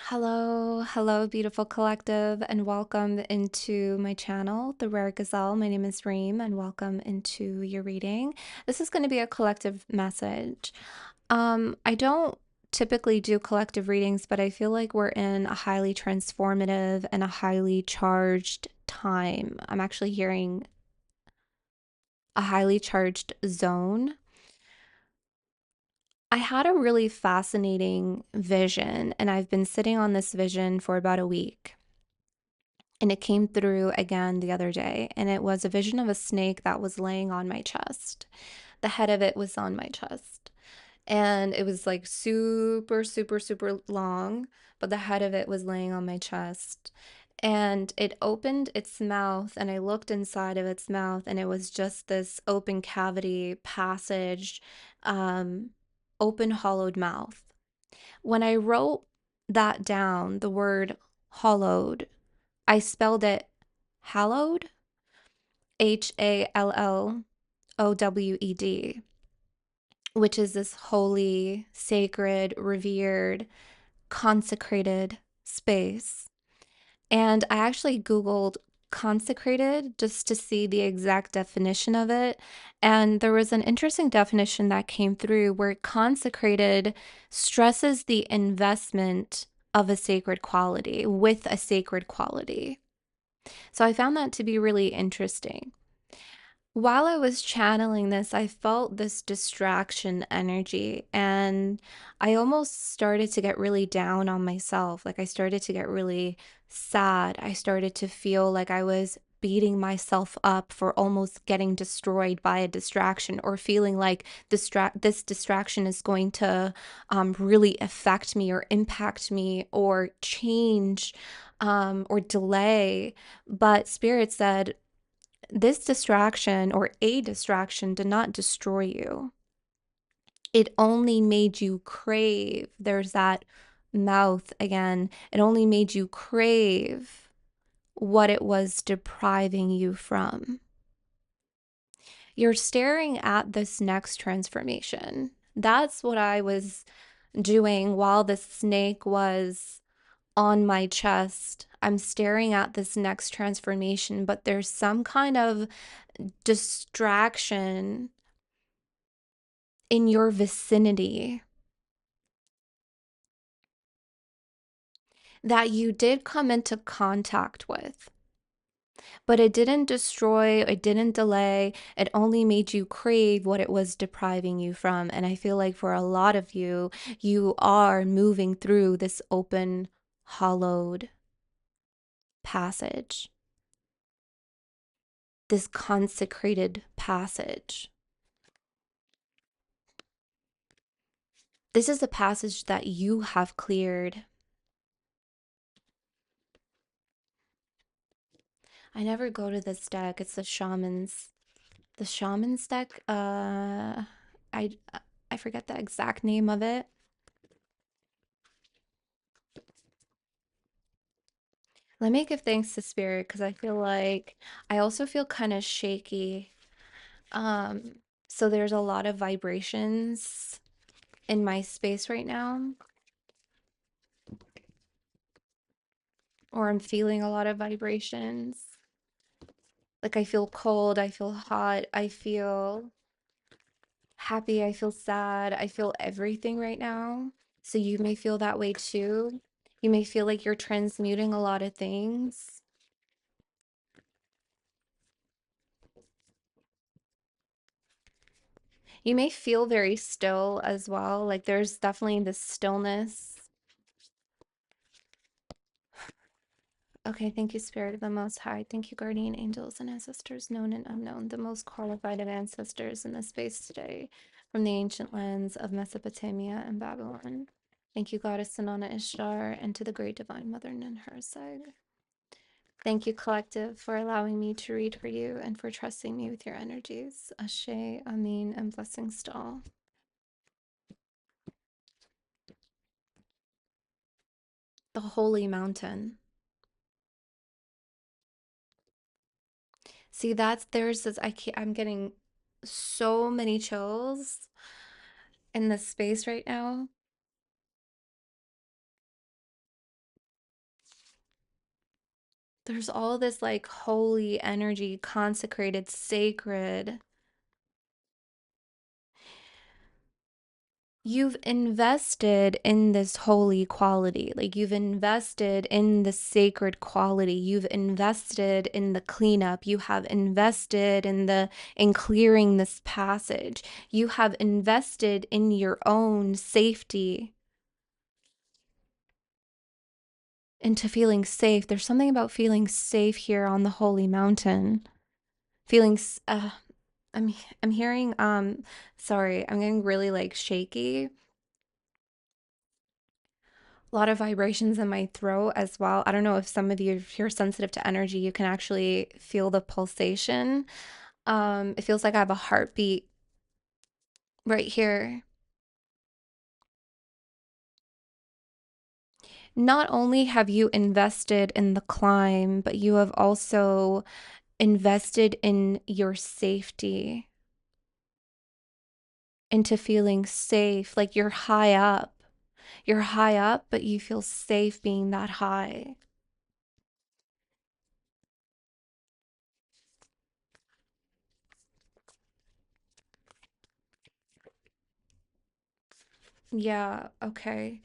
Hello, beautiful collective, and welcome into my channel, The Rare Gazelle. My name is Reem, and welcome into your reading. This is going to be a collective message. I don't typically do collective readings, but I feel like we're in a highly transformative and a highly charged time. I'm actually hearing a highly charged zone. I had a really fascinating vision, and I've been sitting on this vision for about a week. And it came through again the other day, and it was a vision of a snake that was laying on my chest. The head of it was on my chest, and it was like super, super, super long, but the head of it was laying on my chest. And it opened its mouth, and I looked inside of its mouth, and it was just this open cavity passage, um, open, hollowed mouth. When I wrote that down, the word hollowed, I spelled it hallowed, Hallowed, which is this holy, sacred, revered, consecrated space. And I actually Googled consecrated just to see the exact definition of it. And there was an interesting definition that came through where consecrated stresses the investment of a sacred quality with a sacred quality. So I found that to be really interesting. While I was channeling this, I felt this distraction energy, and I almost started to get really down on myself. Like I started to get really sad. I started to feel like I was beating myself up for almost getting destroyed by a distraction, or feeling like this distraction is going to really affect me or impact me or change or delay. But Spirit said, this distraction or a distraction did not destroy you. It only made you crave. There's that mouth again. It only made you crave what it was depriving you from. You're staring at this next transformation. That's what I was doing while the snake was on my chest. I'm staring at this next transformation, but there's some kind of distraction in your vicinity that you did come into contact with, but it didn't destroy, it didn't delay, it only made you crave what it was depriving you from. And I feel like for a lot of you, you are moving through this open, hollowed passage, this consecrated passage. This is a passage that you have cleared. I never go to this deck. It's the shaman's deck. I I forget the exact name of it. Let me give thanks to Spirit because I feel like I also feel kind of shaky. Um, so there's a lot of vibrations in my space right now, or I'm feeling a lot of vibrations. Like I feel cold, I feel hot, I feel happy, I feel sad, I feel everything right now. So you may feel that way too. You may feel like you're transmuting a lot of things. You may feel very still as well. Like there's definitely this stillness. Okay, thank you, Spirit of the Most High. Thank you, guardian angels and ancestors, known and unknown, the most qualified of ancestors in this space today, from the ancient lands of Mesopotamia and Babylon. Thank you, Goddess Sanana Ishtar, and to the great divine mother Ninhursag. Thank you, collective, for allowing me to read for you and for trusting me with your energies. Ashe, Amin, and blessings to all. The holy mountain. See, there's this, I'm getting so many chills in this space right now. There's all this like holy energy, consecrated, sacred. You've invested in this holy quality. Like you've invested in the sacred quality. You've invested in the cleanup. You have invested in clearing this passage. You have invested in your own safety, into feeling safe. There's something about feeling safe here on the holy mountain. Feeling I'm I'm hearing sorry, I'm getting really like shaky. A lot of vibrations in my throat as well. I don't know if some of you, if you're sensitive to energy, you can actually feel the pulsation. It feels like I have a heartbeat right here. Not only have you invested in the climb, but you have also invested in your safety, into feeling safe. Like you're high up. You're high up, but you feel safe being that high. Yeah, okay.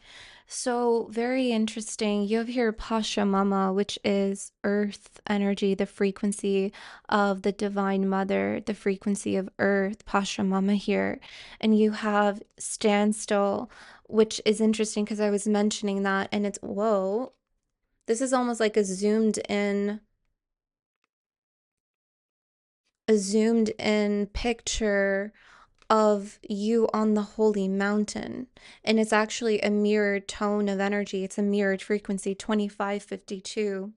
So, very interesting. You have here Pasha Mama, which is earth energy, the frequency of the Divine Mother, the frequency of earth, Pasha Mama here. And you have standstill, which is interesting because I was mentioning that, and it's whoa. This is almost like a zoomed in picture of you on the holy mountain. And it's actually a mirrored tone of energy. It's a mirrored frequency, 2552.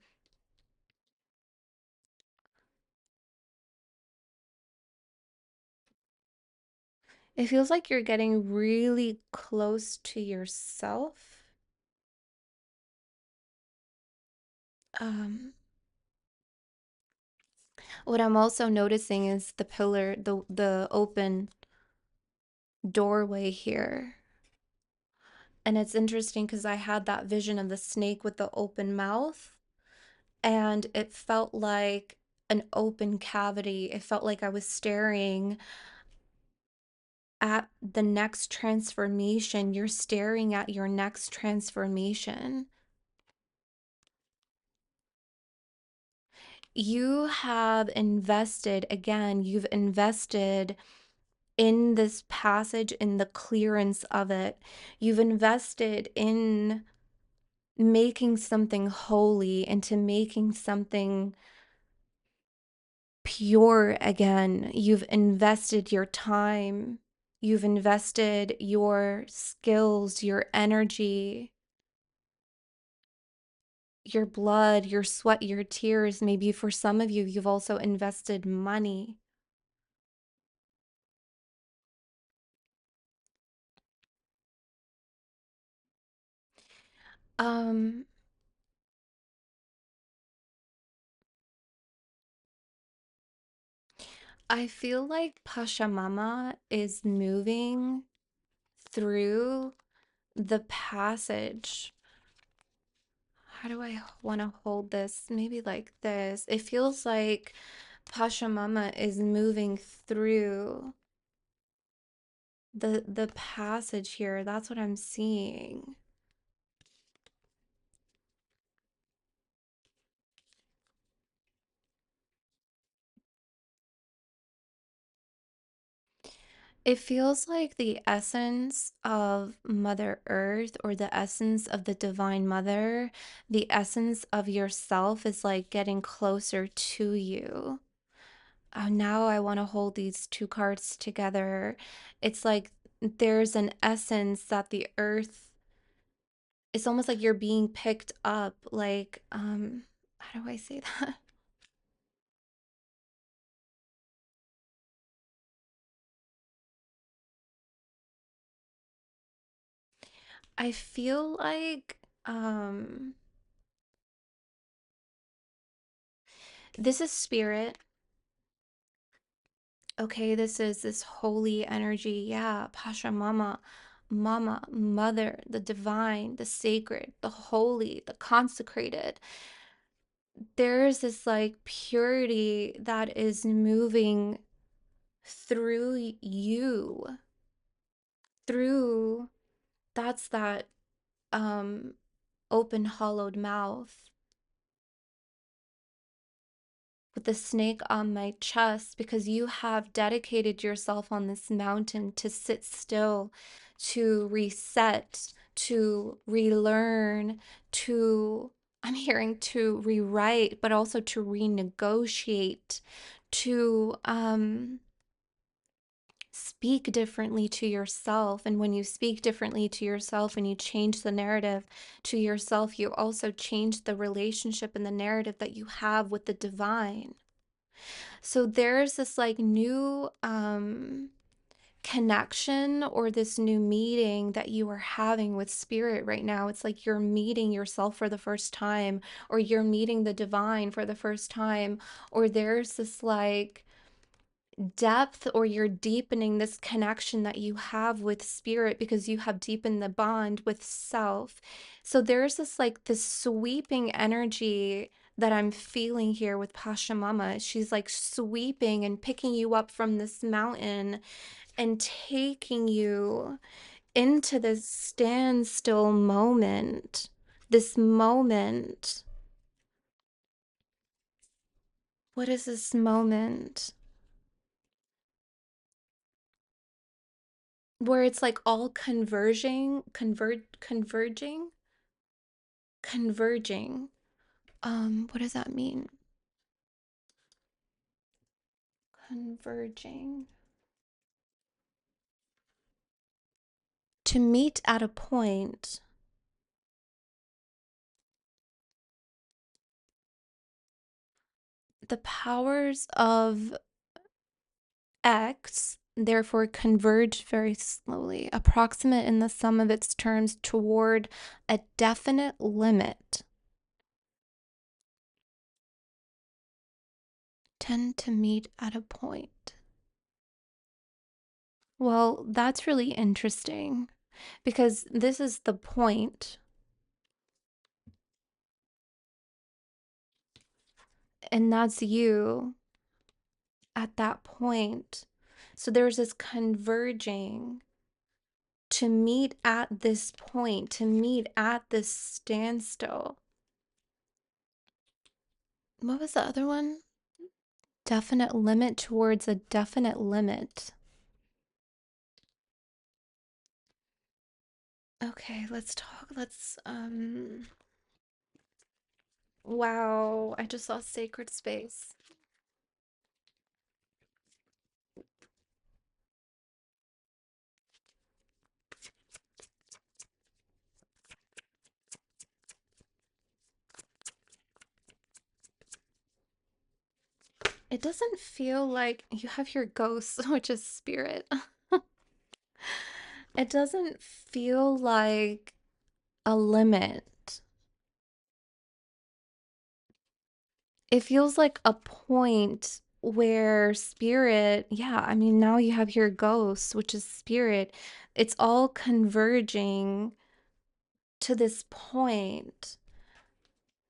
It feels like you're getting really close to yourself. Um, what I'm also noticing is the pillar, the open doorway here. And it's interesting because I had that vision of the snake with the open mouth, and it felt like an open cavity. It felt like I was staring at the next transformation. You're staring at your next transformation. You have invested, again, you've invested in this passage, in the clearance of it. You've invested in making something holy, into making something pure again. You've invested your time. You've invested your skills, your energy, your blood, your sweat, your tears. Maybe for some of you, you've also invested money. Um, I feel like Pachamama is moving through the passage. How do I want to hold this? Maybe like this. It feels like Pachamama is moving through the passage here. That's what I'm seeing. It feels like the essence of Mother Earth, or the essence of the Divine Mother, the essence of yourself is like getting closer to you. Now I want to hold these two cards together. It's like there's an essence that the earth, it's almost like you're being picked up. Like, how do I say that? I feel like, this is spirit. Okay, this is this holy energy. Yeah, Pasha Mama, Mama, Mother, the divine, the sacred, the holy, the consecrated. there's this like purity that is moving through you, through that's that um open hollowed mouth with the snake on my chest, because you have dedicated yourself on this mountain to sit still, to reset, to relearn, to, I'm hearing to rewrite, but also to renegotiate, to speak differently to yourself. And when you speak differently to yourself and you change the narrative to yourself, you also change the relationship and the narrative that you have with the divine. So there's this like new connection, or this new meeting that you are having with spirit right now. It's like you're meeting yourself for the first time, or you're meeting the divine for the first time, or there's this like depth, or you're deepening this connection that you have with spirit because you have deepened the bond with self. So there's this like this sweeping energy that I'm feeling here with Pasha Mama. She's like sweeping and picking you up from this mountain and taking you into this standstill moment. This moment. What is this moment? Where it's like all converging. What does that mean? Converging. To meet at a point. The powers of X therefore converge very slowly, approximate in the sum of its terms toward a definite limit. Tend to meet at a point. Well, that's really interesting because this is the point, and that's you at that point. So there's this converging to meet at this point, to meet at this standstill. What was the other one? Definite limit towards a definite limit. Okay, let's talk. Wow, I just saw sacred space. It doesn't feel like you have your ghost, which is spirit. It doesn't feel like a limit. It feels like a point where spirit, yeah, I mean, now you have your ghost, which is spirit. It's all converging to this point.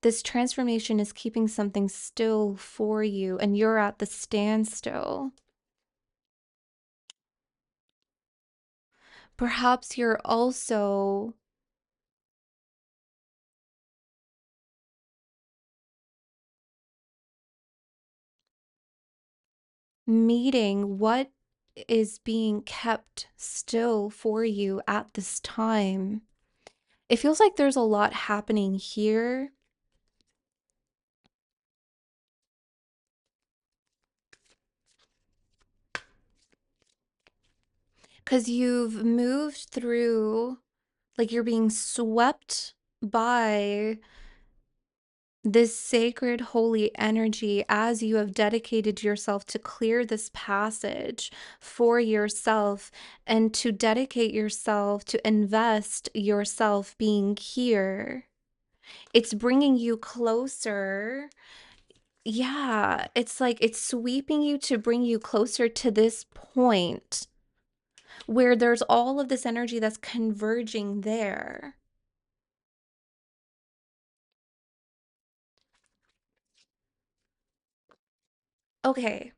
This transformation is keeping something still for you, and you're at the standstill. Perhaps you're also meeting what is being kept still for you at this time. It feels like there's a lot happening here because you've moved through, like you're being swept by this sacred holy energy as you have dedicated yourself to clear this passage for yourself, and to dedicate yourself to invest yourself being here. It's bringing you closer. Yeah, it's like it's sweeping you to bring you closer to this point where there's all of this energy that's converging there. Okay,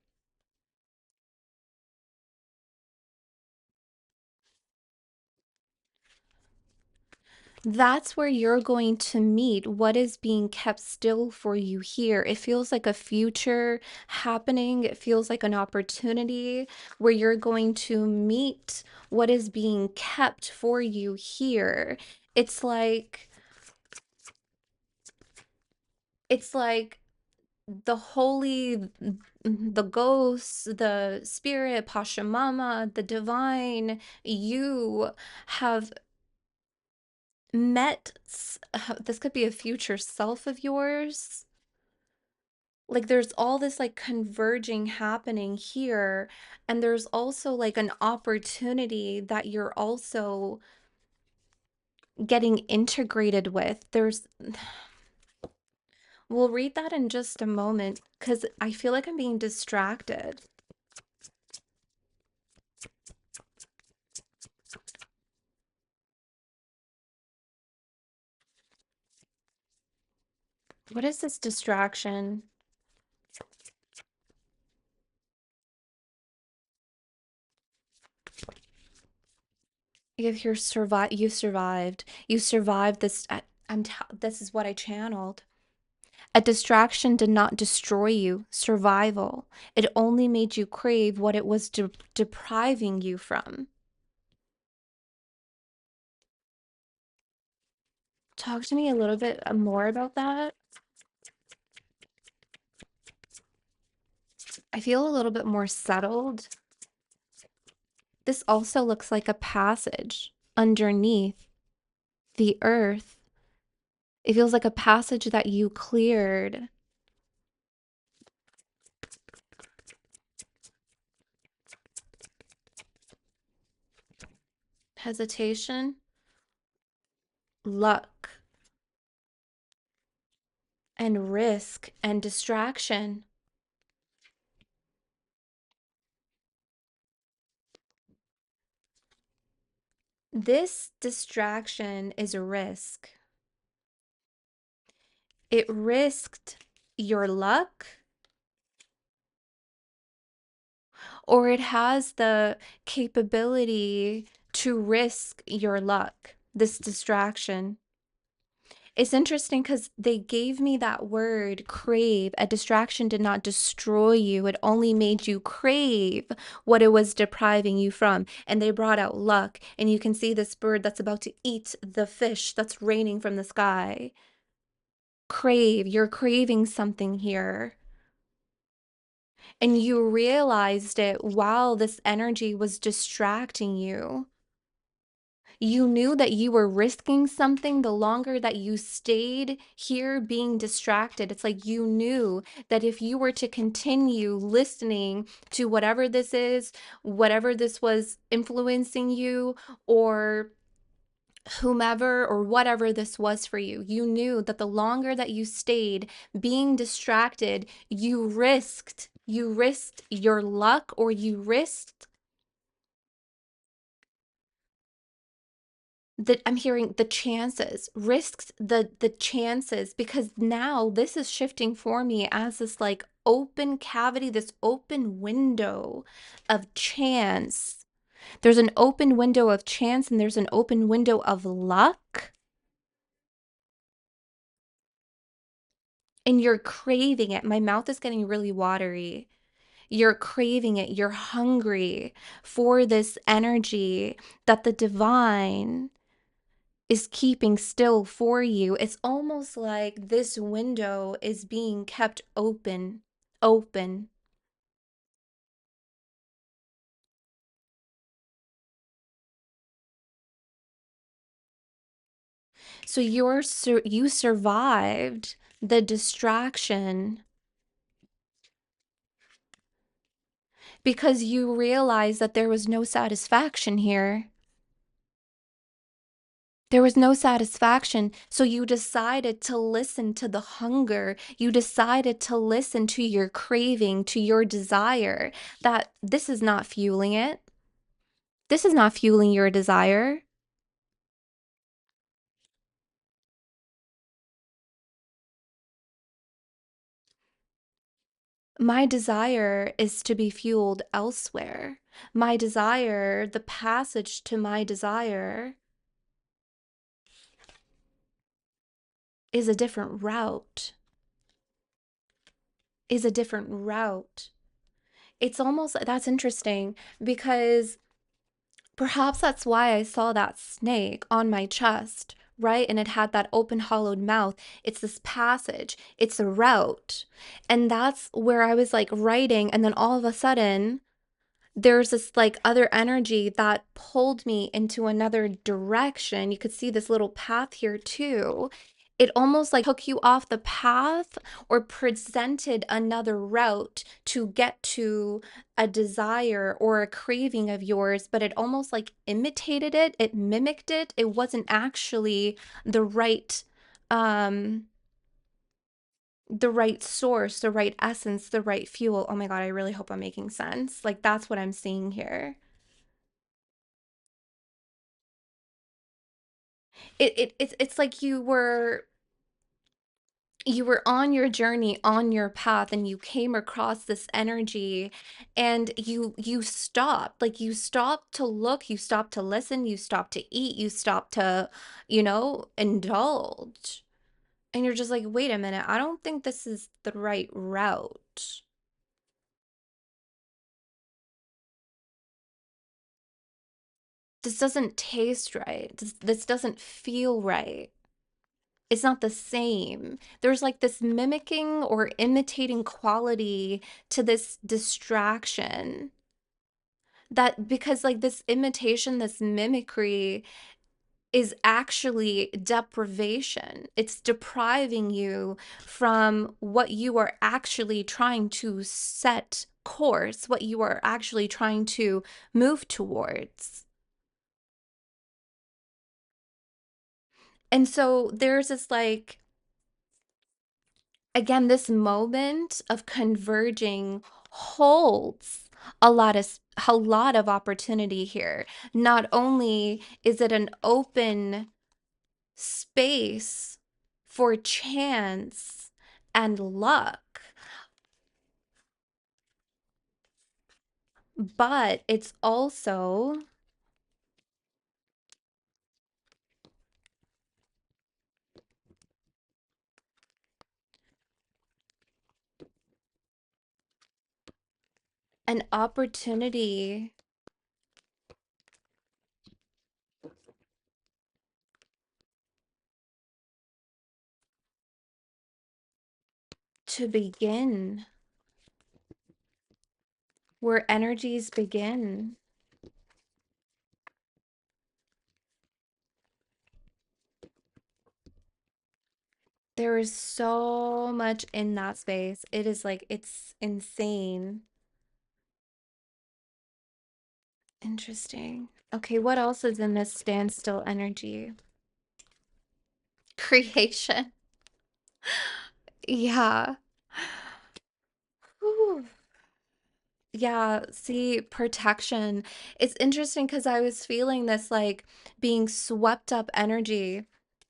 that's where you're going to meet what is being kept still for you here. It feels like a future happening. It feels like an opportunity where you're going to meet what is being kept for you here. It's like it's like the holy, the ghosts, the spirit, Pachamama, the divine, you have met this could be a future self of yours. Like there's all this like converging happening here, and there's also like an opportunity that you're also getting integrated with. There's We'll read that in just a moment because I feel like I'm being distracted. What is this distraction? If you survived this. This is what I channeled. A distraction did not destroy you. Survival. It only made you crave what it was depriving you from. Talk to me a little bit more about that. I feel a little bit more settled. This also looks like a passage underneath the earth. It feels like a passage that you cleared. Hesitation, luck, and risk and distraction. This distraction is a risk. It risked your luck, or it has the capability to risk your luck, this distraction. It's interesting because they gave me that word crave. A distraction did not destroy you, it only made you crave what it was depriving you from. And they brought out luck, and you can see this bird that's about to eat the fish that's raining from the sky. Crave, you're craving something here. And you realized it while this energy was distracting you. You knew that you were risking something the longer that you stayed here being distracted. It's like you knew that if you were to continue listening to whatever this is, whatever this was influencing you, or whomever or whatever this was for you, you knew that the longer that you stayed being distracted, you risked your luck, or you risked that. I'm hearing the chances, risks, the chances, because now this is shifting for me as this like open cavity, this open window of chance. There's an open window of chance, and there's an open window of luck, and you're craving it. My mouth is getting really watery. You're craving it. You're hungry for this energy that the divine is keeping still for you. It's almost like this window is being kept open, open. So you survived the distraction because you realized that there was no satisfaction here. There was no satisfaction, so you decided to listen to the hunger. You decided to listen to your craving, to your desire, that this is not fueling it. This is not fueling your desire. My desire is to be fueled elsewhere. My desire, the passage to my desire, is a different route, is a different route. It's almost, that's interesting because perhaps that's why I saw that snake on my chest, right? And it had that open, hollowed mouth. It's this passage, it's a route. And that's where I was like writing. And then all of a sudden, there's this like other energy that pulled me into another direction. You could see this little path here too. It almost like took you off the path or presented another route to get to a desire or a craving of yours, but it almost like imitated it, it mimicked it. It wasn't actually the right um the right source, the right essence, the right fuel. Oh my God, I really hope I'm making sense. Like that's what I'm seeing here. It's like you were on your journey, on your path, and you came across this energy and you stopped. Like you stopped to look, you stopped to listen, you stopped to eat, you stopped to, indulge. And you're just like, wait a minute, I don't think this is the right route. This doesn't taste right. This doesn't feel right. It's not the same. There's like this mimicking or imitating quality to this distraction that because like this imitation, this mimicry is actually deprivation. It's depriving you from what you are actually trying to set course, what you are actually trying to move towards. And so there's this like again, this moment of converging holds a lot of opportunity here. Not only is it an open space for chance and luck, but it's also an opportunity to begin where energies begin. There is so much in that space. It is like, it's insane. Interesting. Okay, what else is in this standstill energy? Creation. Yeah. Whew. Yeah, see, protection. It's interesting because I was feeling this like being swept up energy,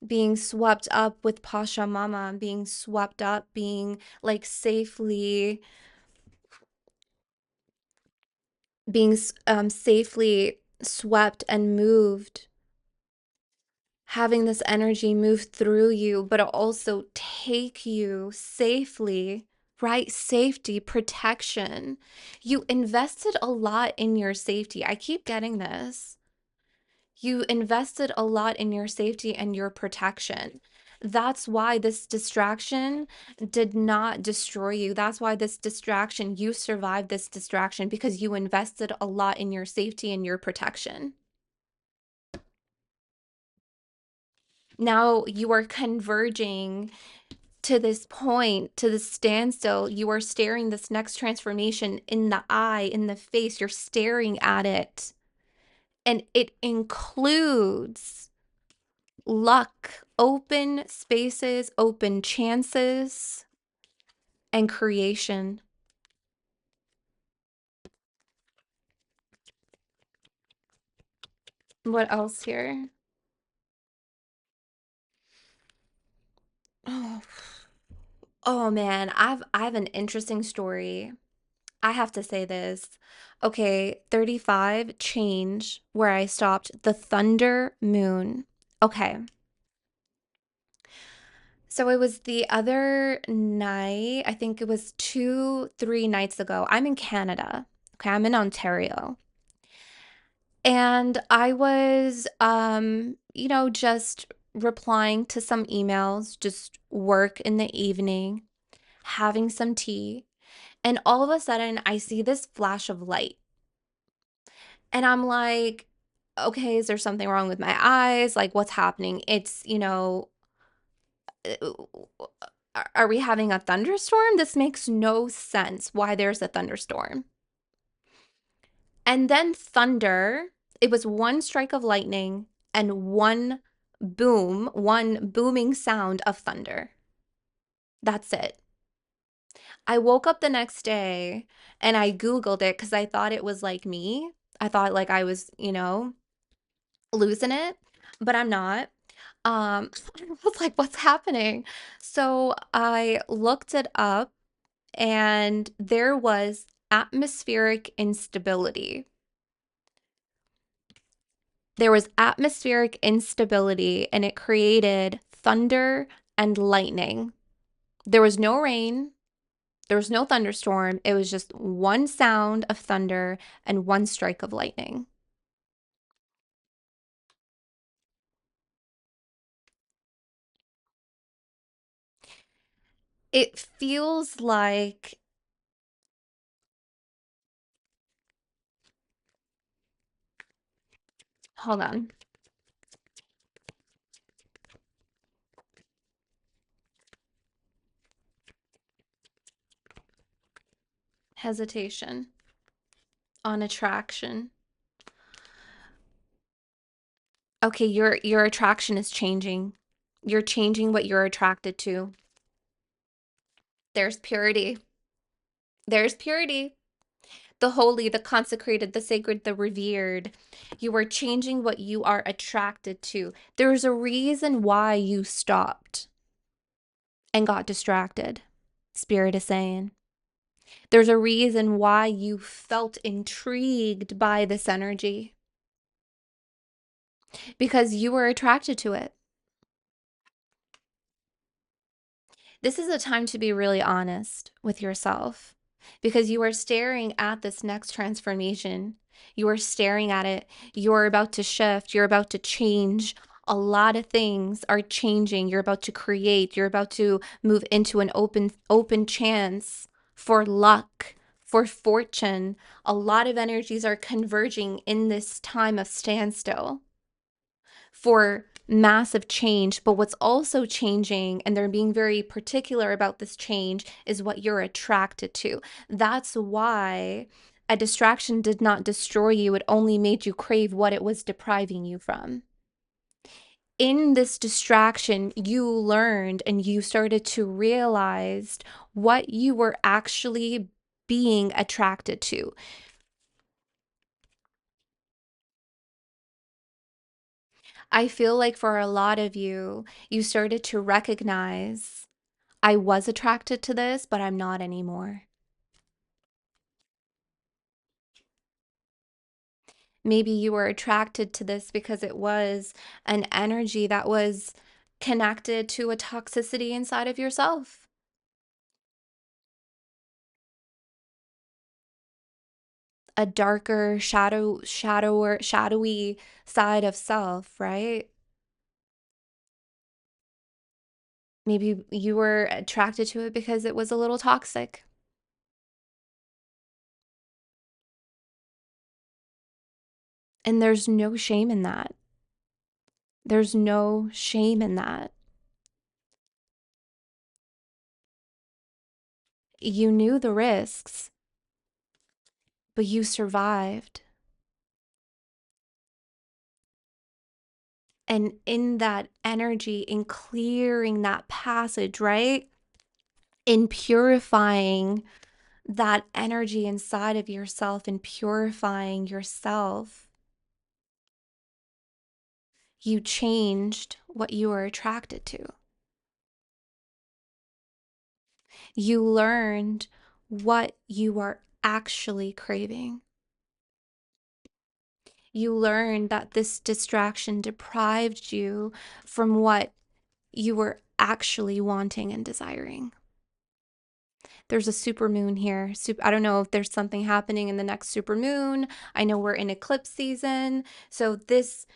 being swept up with Pasha Mama, being swept up, being like safely swept and moved, having this energy move through you, but also take you safely, right? Safety, protection. You invested a lot in your safety. I keep getting this. You invested a lot in your safety and your protection. That's why this distraction did not destroy you. That's why this distraction, you survived this distraction because you invested a lot in your safety and your protection. Now you are converging to this point, to this standstill. You are staring this next transformation in the eye, in the face. You're staring at it. And it includes luck, open spaces, open chances, and creation. What else here? Oh, Oh man, I have an interesting story. I have to say this. Okay, 35 change where I stopped the thunder moon. Okay. So it was the other night, I think it was 3 nights ago. I'm in Canada. Okay, I'm in Ontario. And I was, just replying to some emails, just work in the evening, having some tea. And all of a sudden, I see this flash of light. And I'm like, okay, is there something wrong with my eyes? Like, what's happening? Are we having a thunderstorm? This makes no sense why there's a thunderstorm. And then thunder, it was one strike of lightning and one booming sound of thunder. That's it. I woke up the next day and I Googled it because I thought it was like me. I thought like I was, losing it, but I'm not. I was like, what's happening? So I looked it up and there was atmospheric instability. There was atmospheric instability and it created thunder and lightning. There was no rain, there was no thunderstorm. It was just one sound of thunder and one strike of lightning. It feels like, hold on, hesitation on attraction. Okay, your attraction is changing. You're changing what you're attracted to. There's purity. There's purity. The holy, the consecrated, the sacred, the revered. You are changing what you are attracted to. There's a reason why you stopped and got distracted. Spirit is saying. There's a reason why you felt intrigued by this energy because you were attracted to it. This is a time to be really honest with yourself because you are staring at this next transformation. You are staring at it. You're about to shift. You're about to change. A lot of things are changing. You're about to create. You're about to move into an open chance for luck, for fortune. A lot of energies are converging in this time of standstill for massive change. But what's also changing, and they're being very particular about this change, is what you're attracted to. That's why a distraction did not destroy you, it only made you crave what it was depriving you from. In this distraction, you learned and you started to realize what you were actually being attracted to. I feel like for a lot of you, you started to recognize I was attracted to this, but I'm not anymore. Maybe you were attracted to this because it was an energy that was connected to a toxicity inside of yourself, a darker, shadowy side of self, right? Maybe you were attracted to it because it was a little toxic. And there's no shame in that. There's no shame in that. You knew the risks, but you survived. And in that energy, in clearing that passage, right? In purifying that energy inside of yourself and purifying yourself, you changed what you were attracted to. You learned what you are actually craving. You learned that this distraction deprived you from what you were actually wanting and desiring. There's a super moon here. I don't know if there's something happening in the next super moon. I know we're in eclipse season. So this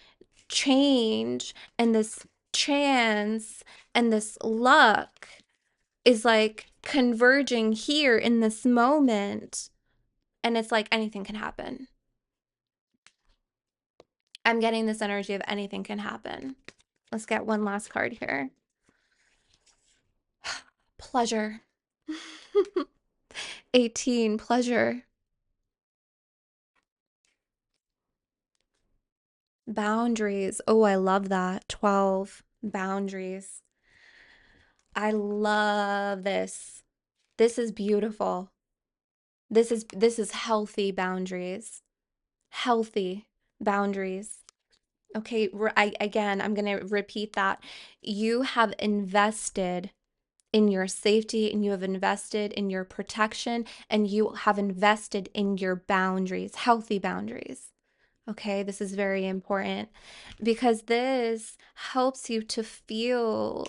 change and this chance and this luck is like converging here in this moment. And it's like anything can happen. I'm getting this energy of anything can happen. Let's get one last card here. Pleasure. 18, pleasure. Boundaries. Oh, I love that. 12, boundaries. I love this. This is beautiful. This is healthy boundaries. Healthy boundaries. Okay, again, I'm going to repeat that. You have invested in your safety and you have invested in your protection and you have invested in your boundaries, healthy boundaries. Okay, this is very important because this helps you to feel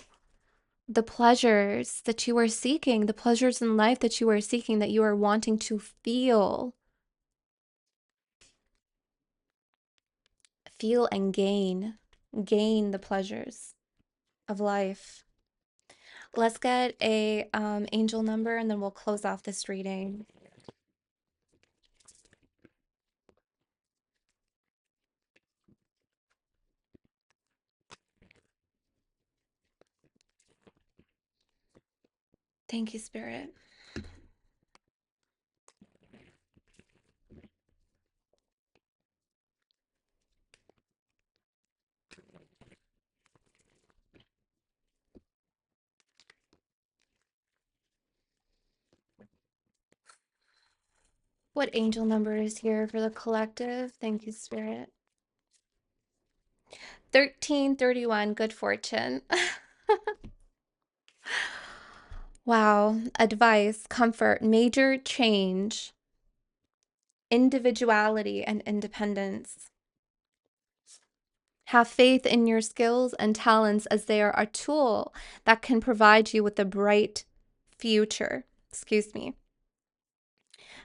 the pleasures that you are seeking, the pleasures in life that you are seeking, that you are wanting to feel. Feel and gain the pleasures of life. Let's get a angel number and then we'll close off this reading. Thank you, Spirit. What angel number is here for the collective? Thank you, Spirit. 1331, good fortune. Wow. Advice, comfort, major change, individuality, and independence. Have faith in your skills and talents as they are a tool that can provide you with a bright future. Excuse me.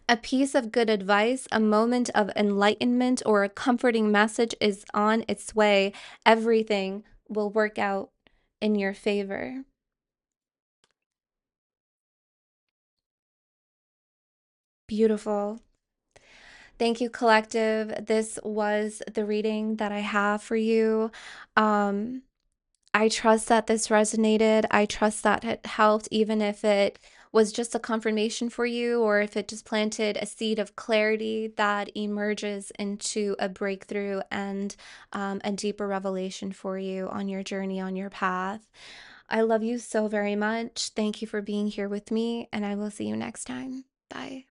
A piece of good advice, a moment of enlightenment, or a comforting message is on its way. Everything will work out in your favor. Beautiful. Thank you, collective. This was the reading that I have for you. Um, I trust that this resonated. I trust that it helped, even if it was just a confirmation for you or if it just planted a seed of clarity that emerges into a breakthrough and a deeper revelation for you on your journey, on your path. I love you so very much. Thank you for being here with me, and I will see you next time. Bye.